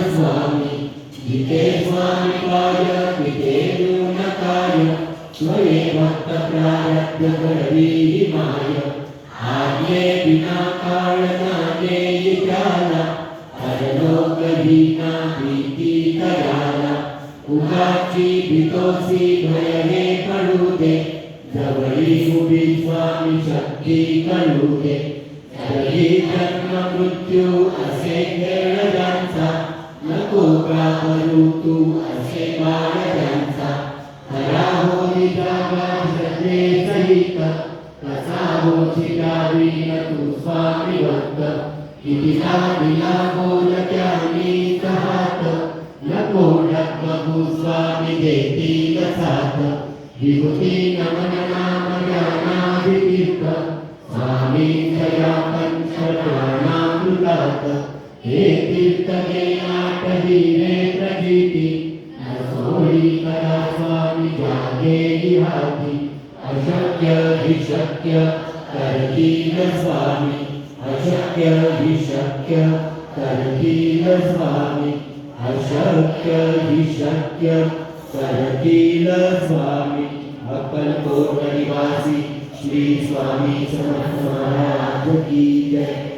स्वामी जिते स्वामी पाय तिते न्यूनकाय त्वये भक्त प्रारब्ध करवी माय आज्ञे बिना काळनाने त्याला परलोक हीना प्रीती कराला उगाची भीतोसी भय हे पडू दे जवळी उभी स्वामी शक्ती कळू दे तरी जन्म मृत्यू असे खेळ त्यांचा नको का करू तू असे बाळ त्यांचा खरा होई जागा श्रद्धे सहित कसा होती गावी तू स्वामी भक्त कितीदा दिला बोल त्यानी हात नको बघू स्वामी देतील साथ विभूती नमन नाम ज्ञानाभितीर्थ स्वामी जया पंच प्राणामृतात हे तीर्थ घे आठ हिरे प्रजिती सोळी करा स्वामी जागे हाती अशक्य हि शक्य करतील स्वामी अशक्य हि शक्य करतील स्वामी अशक्य हि शक्य करतील स्वामी अक्कलकोट निवासी श्री स्वामी समर्थ महाराज की जय।